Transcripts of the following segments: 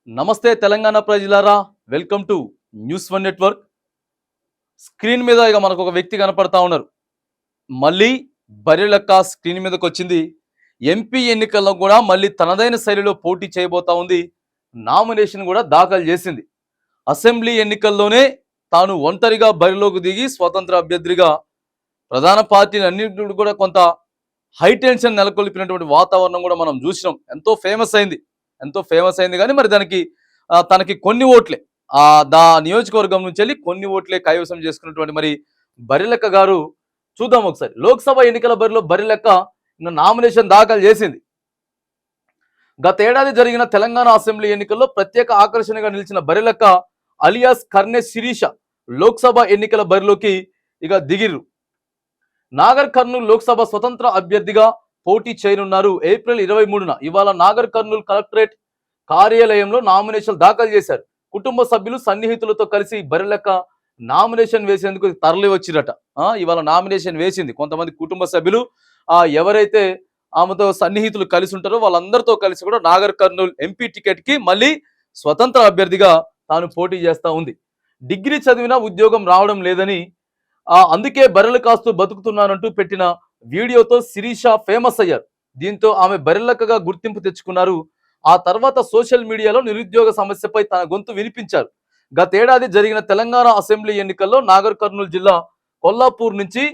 నమస్తే తెలంగాణ ప్రజలారా, welcome to news one network. Screen మీద ఇక మనకు ఒక వ్యక్తి కనపడతా ఉన్నారు. మళ్ళీ బర్రెలక్క స్క్రీన్ మీదకి వచ్చింది. ఎంపీ ఎన్నికల్లో కూడా మళ్ళీ తనదైన శైలిలో పోటీ చేయబోతా ఉంది. నామినేషన్ కూడా దాఖలు చేసింది. అసెంబ్లీ ఎన్నికల్లోనే తాను ఒంటరిగా బరిలోకి దిగి స్వతంత్ర అభ్యర్థిగా ప్రధాన పార్టీలు అన్నింటి కూడా కొంత హై టెన్షన్ నెలకొల్పినటువంటి వాతావరణం కూడా మనం చూసినాం. ఎంతో ఫేమస్ అయింది కానీ మరి దానికి తనకి కొన్ని ఓట్లే దా నియోజకవర్గం నుంచి వెళ్ళి కొన్ని ఓట్లే కైవసం చేసుకున్నటువంటి మరి బర్రెలక్క గారు చూద్దాం ఒకసారి. లోక్సభ ఎన్నికల బరిలో బర్రెలక్క నామినేషన్ దాఖలు చేసింది. గత ఏడాది జరిగిన తెలంగాణ అసెంబ్లీ ఎన్నికల్లో ప్రత్యేక ఆకర్షణగా నిలిచిన బర్రెలక్క అలియాస్ కర్నె శిరీష లోక్సభ ఎన్నికల బరిలోకి ఇక దిగిర్రు. నాగర్ కర్నూలు లోక్సభ స్వతంత్ర అభ్యర్థిగా పోటీ చేయనున్నారు. ఏప్రిల్ 23న ఇవాళ నాగర్ కర్నూలు కలెక్టరేట్ కార్యాలయంలో నామినేషన్ దాఖలు చేశారు. కుటుంబ సభ్యులు సన్నిహితులతో కలిసి బర్రెలక్క నామినేషన్ వేసేందుకు తరలి వచ్చిరట. ఇవాళ నామినేషన్ వేసింది. కొంతమంది కుటుంబ సభ్యులు ఎవరైతే ఆమెతో సన్నిహితులు కలిసి ఉంటారో వాళ్ళందరితో కలిసి కూడా నాగర్ కర్నూలు ఎంపీ టికెట్ కి మళ్ళీ స్వతంత్ర అభ్యర్థిగా తాను పోటీ చేస్తా ఉంది. డిగ్రీ చదివినా ఉద్యోగం రావడం లేదని, అందుకే బర్రెలు కాస్తూ బతుకుతున్నానంటూ పెట్టిన వీడియోతో శిరీష ఫేమస్ అయ్యారు. దీంతో ఆమె బర్రెలక్కగా గుర్తింపు తెచ్చుకున్నారు. ఆ తర్వాత సోషల్ మీడియాలో నిరుద్యోగ సమస్యపై తన గొంతు వినిపించారు. గతేడాది జరిగిన తెలంగాణ అసెంబ్లీ ఎన్నికల్లో నాగర్ కర్నూలు జిల్లా కొల్లాపూర్ నుంచి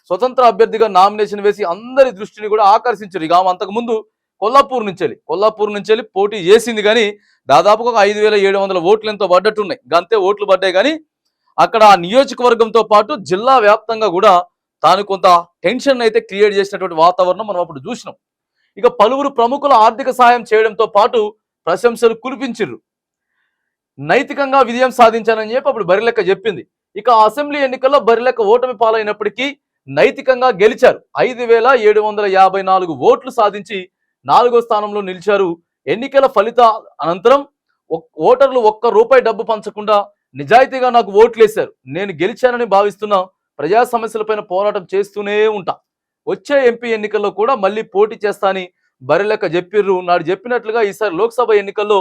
స్వతంత్ర అభ్యర్థిగా నామినేషన్ వేసి అందరి దృష్టిని కూడా ఆకర్షించారు. ఇక ఆమె అంతకుముందు కొల్లాపూర్ నుంచి వెళ్ళి పోటీ చేసింది కానీ దాదాపుగా 5,700 ఓట్లు ఎంతో పడ్డట్టున్నాయి. గంతే ఓట్లు పడ్డాయి కానీ అక్కడ ఆ నియోజకవర్గంతో పాటు జిల్లా వ్యాప్తంగా కూడా తాను కొంత టెన్షన్ అయితే క్రియేట్ చేసినటువంటి వాతావరణం మనం అప్పుడు చూసినాం. ఇక పలువురు ప్రముఖుల ఆర్థిక సాయం చేయడంతో పాటు ప్రశంసలు కురిపించిర్రు. నైతికంగా విజయం సాధించానని చెప్పి అప్పుడు బర్రెలక్క చెప్పింది. ఇక అసెంబ్లీ ఎన్నికల్లో బర్రెలక్క ఓటమి పాలైనప్పటికీ నైతికంగా గెలిచారు. 5,754 ఓట్లు సాధించి 4వ స్థానంలో నిలిచారు. ఎన్నికల ఫలిత అనంతరం ఓటర్లు ₹1 డబ్బు పంచకుండా నిజాయితీగా నాకు ఓట్లేశారు. నేను గెలిచానని భావిస్తున్నా. ప్రజా సమస్యలపైన పోరాటం చేస్తూనే ఉంటా. వచ్చే ఎంపీ ఎన్నికల్లో కూడా మళ్ళీ పోటీ చేస్తా అని బర్రెలక్క చెప్పిర్రు. నాడు చెప్పినట్లుగా ఈసారి లోక్సభ ఎన్నికల్లో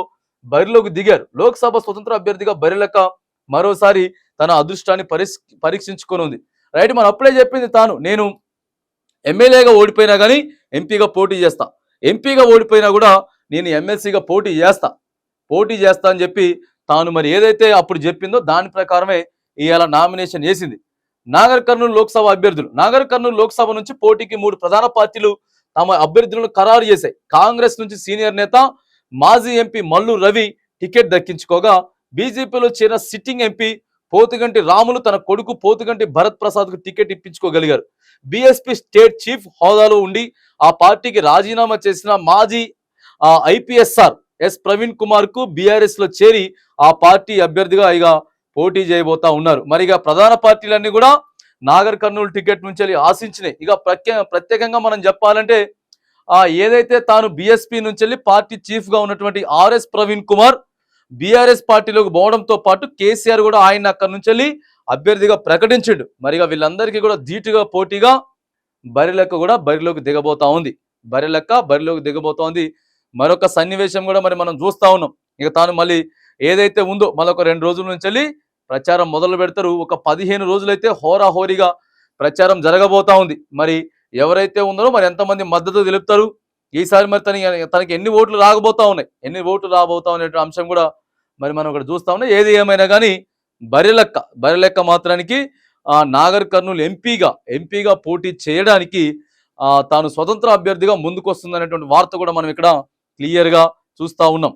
బరిలోకి దిగారు. లోక్సభ స్వతంత్ర అభ్యర్థిగా బర్రెలక్క మరోసారి తన అదృష్టాన్ని పరీక్షించుకొని ఉంది. రైట్, మనం అప్పుడే చెప్పింది తాను నేను ఎమ్మెల్యేగా ఓడిపోయినా కానీ ఎంపీగా పోటీ చేస్తా, ఎంపీగా ఓడిపోయినా కూడా నేను ఎమ్మెల్సీగా పోటీ చేస్తా అని చెప్పి తాను మరి ఏదైతే అప్పుడు చెప్పిందో దాని ప్రకారమే ఇవాళ నామినేషన్ వేసింది. నాగర్ కర్నూలు లోక్సభ అభ్యర్థులు. నాగర్ కర్నూలు లోక్సభ నుంచి పోటీకి 3 ప్రధాన పార్టీలు తమ అభ్యర్థులను ఖరారు చేశాయి. కాంగ్రెస్ నుంచి సీనియర్ నేత మాజీ ఎంపీ మల్లు రవి టికెట్ దక్కించుకోగా, బీజేపీలో చేరిన సిట్టింగ్ ఎంపీ పోతుగంటి రాములు తన కొడుకు పోతుగంటి భరత్ ప్రసాద్ కు టికెట్ ఇప్పించుకోగలిగారు. బీఎస్పీ స్టేట్ చీఫ్ హోదాలో ఉండి ఆ పార్టీకి రాజీనామా చేసిన మాజీ ఐపీఎస్ఆర్ ఎస్ ప్రవీణ్ కుమార్ కు బీఆర్ఎస్ లో చేరి ఆ పార్టీ అభ్యర్థిగా ఇక పోటీ చేయబోతా ఉన్నారు. మరి ఇక ప్రధాన పార్టీలన్నీ కూడా నాగర్ కర్నూలు టికెట్ నుంచి ఆశించినాయి. ఇక ప్రత్యేకంగా మనం చెప్పాలంటే ఏదైతే తాను బీఎస్పీ నుంచి వెళ్ళి పార్టీ చీఫ్ గా ఉన్నటువంటి ఆర్ఎస్ ప్రవీణ్ కుమార్ బీఆర్ఎస్ పార్టీలోకి పోవడంతో పాటు కేసీఆర్ కూడా ఆయన అక్కడి నుంచి వెళ్ళి అభ్యర్థిగా ప్రకటించాడు. మరిగా వీళ్ళందరికీ కూడా ధీటుగా పోటీగా బర్రెలక్క కూడా బరిలోకి దిగబోతా ఉంది. మరొక సన్నివేశం కూడా మరి మనం చూస్తా ఉన్నాం. ఇక తాను మళ్ళీ ఏదైతే ఉందో మరొక 2 రోజుల నుంచి వెళ్ళి ప్రచారం మొదలు పెడతారు. ఒక 15 రోజులైతే హోరాహోరీగా ప్రచారం జరగబోతా ఉంది. మరి ఎవరైతే ఉన్నారో మరి ఎంతమంది మద్దతు తెలుపుతారు, ఈసారి మరి తనకి ఎన్ని ఓట్లు రాబోతా ఉన్నాయి అంశం కూడా మరి మనం ఇక్కడ చూస్తా ఉన్నాం. ఏది ఏమైనా కానీ బర్రెలక్క మాత్రానికి నాగర్ కర్నూలు ఎంపీగా పోటీ చేయడానికి తాను స్వతంత్ర అభ్యర్థిగా ముందుకు వస్తుందనేటువంటి వార్త కూడా మనం ఇక్కడ క్లియర్ గా చూస్తా ఉన్నాం.